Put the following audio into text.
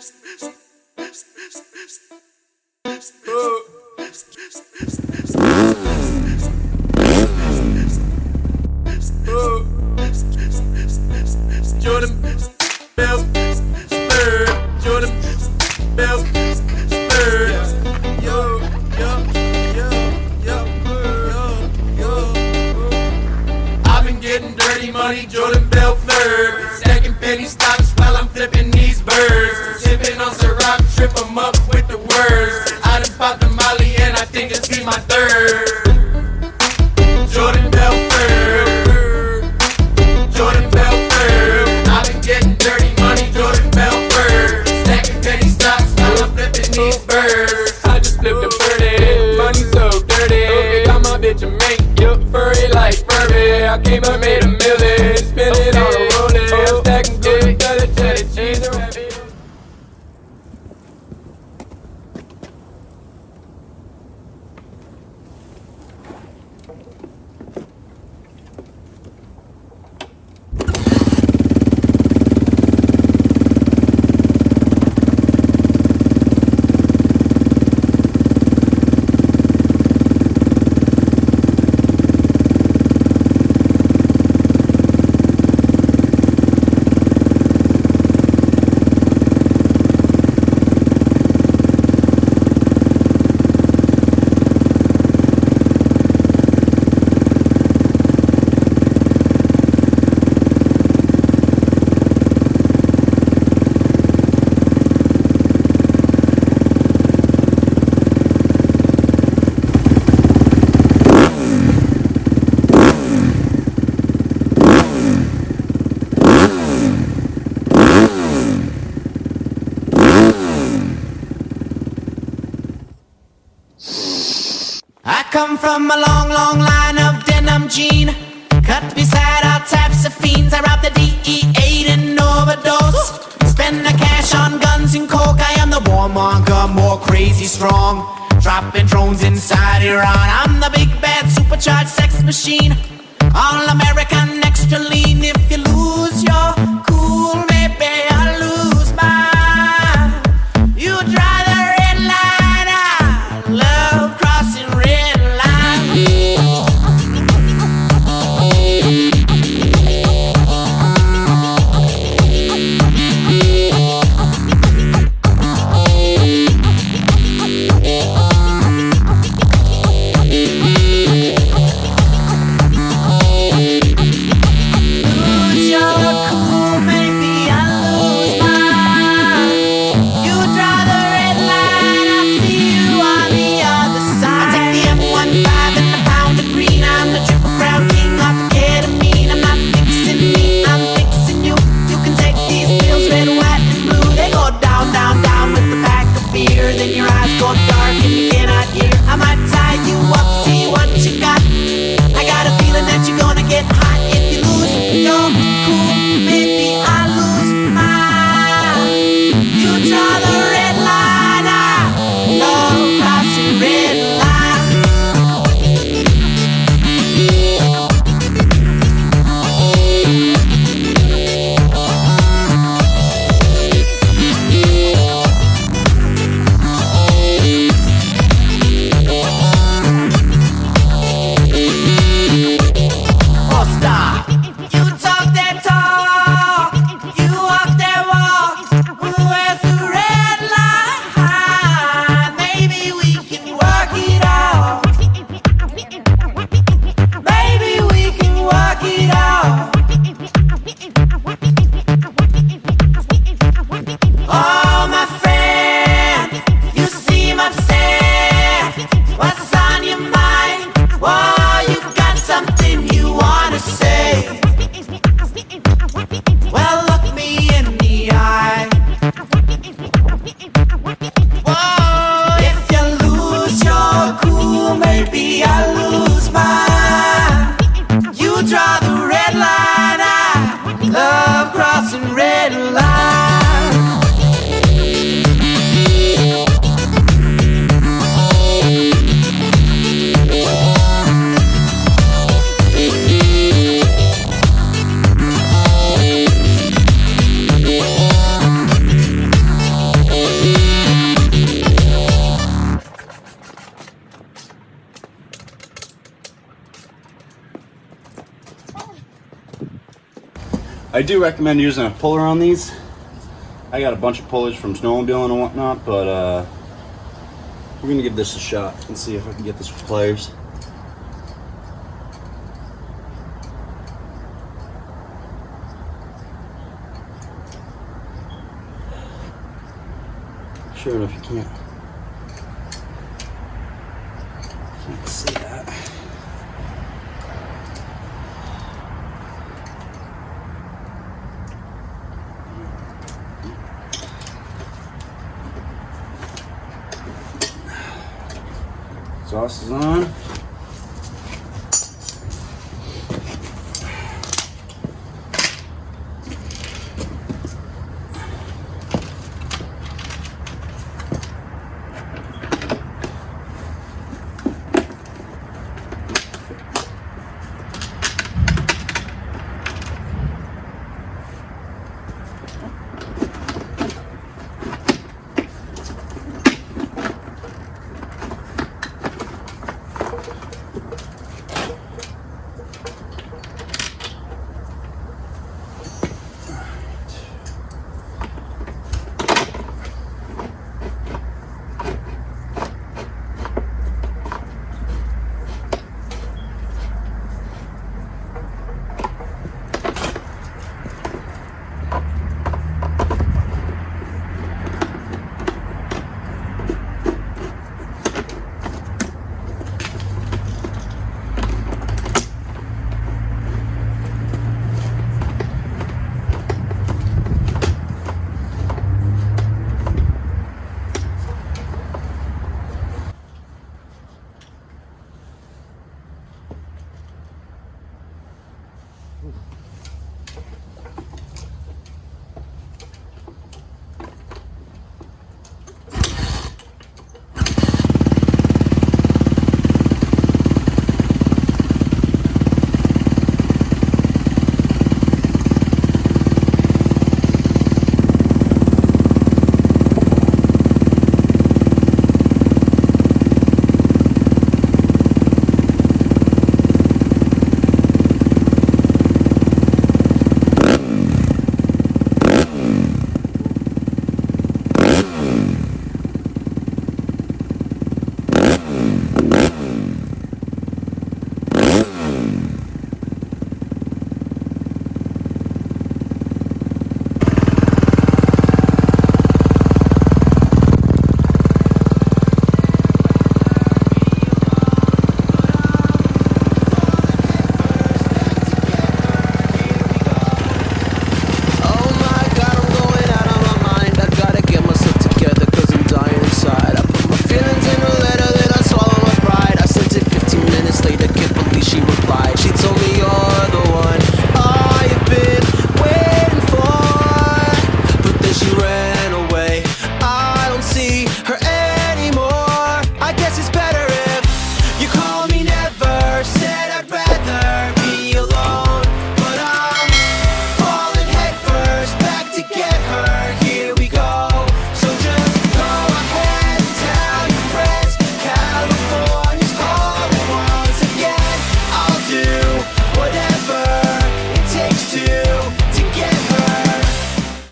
Jordan Bell, Jordan Bell, yo. I've been getting dirty money, Jordan Bell flirt, stacking penny stocks while I'm flipping these birds, sipping on Ciroc, trip 'em up with the words. I done popped a Molly and I think it's be my third. Jordan Bell flirt, Jordan Bell flirt. I've been getting dirty money, Jordan Bell flirt, stacking penny stocks while I'm flipping these birds. I just flipped a birdie, money so dirty. Got my bitch a mink, furry like Furby. I came up, made a million, spend it on a rollie. I'm stacking good, cheddar cheese and rabbit. Come from a long, long line of denim jean, cut beside all types of fiends. I robbed the DEA and overdose, spend the cash on guns and coke. I am the warmonger, more crazy strong, dropping drones inside Iran. I'm the big bad supercharged sex machine, all American extra lean. If you lose your cool, maybe I'll lose mine. You draw the red line, I love crossing red. Lose I do recommend using a puller on these. I got a bunch of pullers from snowmobiling and whatnot, but we're gonna give this a shot and see if I can get this with pliers. Sure enough, you can't see that. Sauce is on.